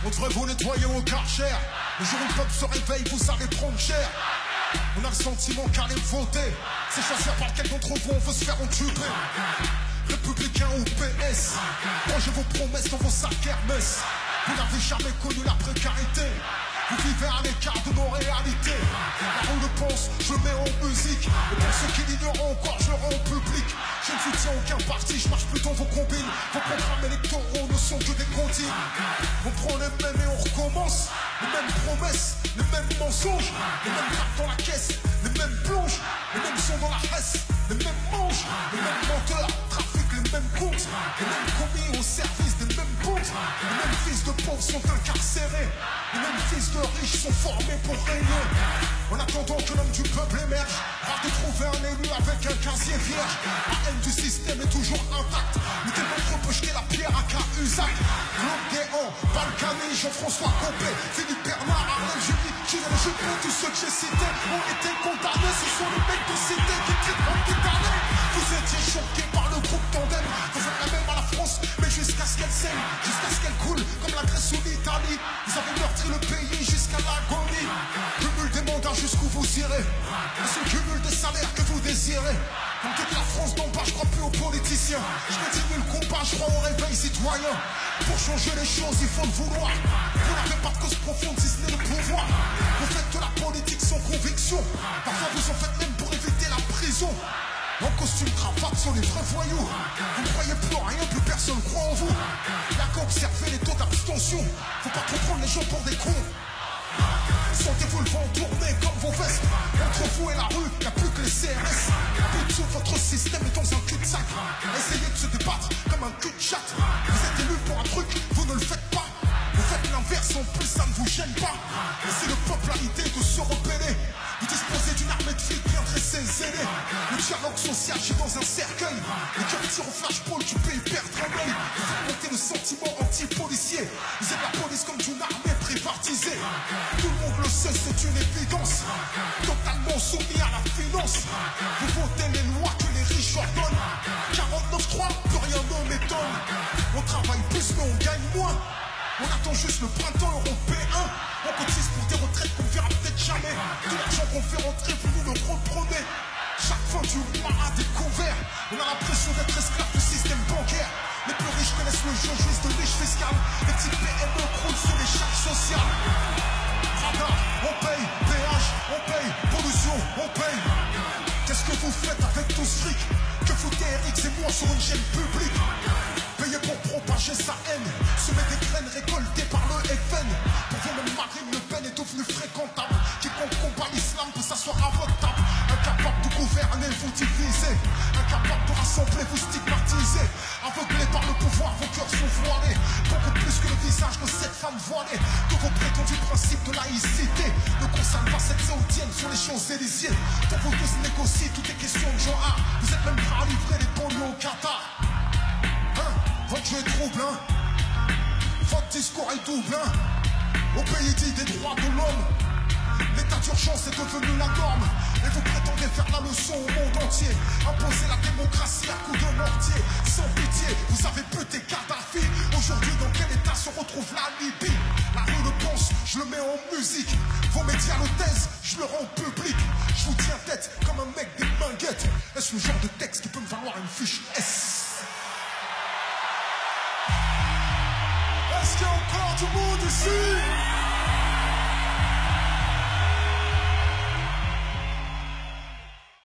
On devrait vous nettoyer au Karcher. Le jour où le peuple se réveille, vous allez prendre cher. On a le sentiment qu'aller voter, c'est choisir par quel d'entre vous on veut se faire entuber. Républicain ou PS, mangez vos promesses dans vos sacs Hermès. Vous n'avez jamais connu la précarité. Vous vivez à l'écart de nos réalités. La rue le pense, je le mets en musique. Et pour ceux qui l'ignorent encore, je le rends en public. Je ne soutiens aucun parti, je marche plutôt vos combines. Vos programmes électoraux ne sont que des comptines. On prend les mêmes et on recommence. Les mêmes promesses, les mêmes mensonges. Les mêmes cartes dans la caisse, les mêmes plonges. Les mêmes sons dans la hesse, les mêmes manches. Les mêmes menteurs, trafic, les mêmes comptes. Les mêmes commis au service des mêmes comptes. Les mêmes fils de pauvres sont incarcérés. Les mêmes fils de riches sont formés pour régner. En attendant que l'homme du peuple émerge, rare de trouver un élu avec un casier vierge. La haine du système est toujours intacte. Le démon peut jeter la pierre à Cahuzac. Claude Guéant, Balkany, Jean-François Copé, Philippe Bernard, Arlène Julie, Julien Juppé, tous ceux que j'ai cités ont été condamnés. Ce sont les mecs de cité qui traitent comme des damnés. Vous étiez choqués par le groupe Tandem. Vous faites la même à la France, mais jusqu'à ce qu'elle saigne, jusqu'à ce qu'elle coule comme la Grèce ou l'Italie. Vous avez meurtri le pays jusqu'à l'agonie. Cumul des mandats jusqu'où vous irez. Et ce cumul des salaires que vous désirez. Comme toute la France d'en bas, je crois plus aux politiciens. Je continue le combat, je crois au réveil citoyen. Pour changer les choses, il faut le vouloir. Vous n'avez pas de cause profonde si ce n'est le pouvoir. Vous faites de la politique sans conviction. Parfois vous en faites même pour éviter la prison. En costume cravate sur les vrais voyous. Vous ne croyez plus en rien, plus personne croit en vous. Y'a qu'à observer les taux d'abstention. Faut pas trop prendre les gens pour des cons. Sentez-vous le vent tourner comme vos vestes. Entre vous et la rue, y'a plus que les CRS. But sur votre système est dans un cul-de-sac. Essayez de se débattre comme un cul-de-chat. Vous êtes élu pour un truc, vous ne le faites pas. Vous faites l'inverse, en plus ça ne vous gêne pas. Et c'est le peuple à l'idée de se rebeller. Vous disposez d'une armée de flics bien dressés, zélés. Le dialogue social gît dans un cercueil. Les cœurs tirent au flashball, tu peux y perdre un œil. Vous faites monter le sentiment anti-policier. Vous êtes la police comme d'une armée privatisée. Tout le monde le sait, c'est une évidence. Totalement soumis à la finance. Vous votez les lois que les riches ordonnent. 49-3, plus rien ne m'étonne. On travaille plus mais on gagne moins. On attend juste le printemps européen. On cotise pour des retraites qu'on verra peut-être jamais. De l'argent qu'on fait rentrer, vous nous le reprenez. Chaque fin du mois à découvert. On a l'impression d'être esclave du système bancaire. Les plus riches connaissent le jeu juste de niche fiscale. Les petits PME croulent sous les charges sociales. Radar, on paye, péage, on paye, pollution, on paye. Qu'est-ce que vous faites avec tout ce fric? Que foutez Eric Zemmour sur une chaîne publique? Payé pour propager sa haine. Semer des graines récoltées par le FN. Pour vous-même, Marine Le Pen est devenue fréquentable. Quiconque combat l'islam peut s'asseoir à votre table. Incapable de gouverner, vous divisez. Incapable de rassembler, vous stigmatisez. Aveuglés par le pouvoir, vos cœurs sont voilés. Beaucoup plus que le visage de cette femme voilée. Que vos prétendus principes de laïcité ne concernent pas cette saoudienne sur les Champs-Élysées. Pour vous tous négocier, tout est question de genre. Vous êtes même prêts à livrer les banlieues au Qatar. Votre jeu est trouble, hein. Votre discours est double, hein. Au pays dit des droits de l'homme, l'état d'urgence est devenu la norme. Et vous prétendez faire la leçon au monde entier. Imposer la démocratie à coups de mortier. Sans pitié, vous avez buté Kadhafi. Aujourd'hui, dans quel état se retrouve la Libye? La rue le pense, je le mets en musique. Vos médias le taisent, je le rends public. Je vous tiens tête comme un mec des minguettes. Est-ce le genre de texte qui peut me valoir une fiche S? Est-ce qu'il y a encore du monde ici?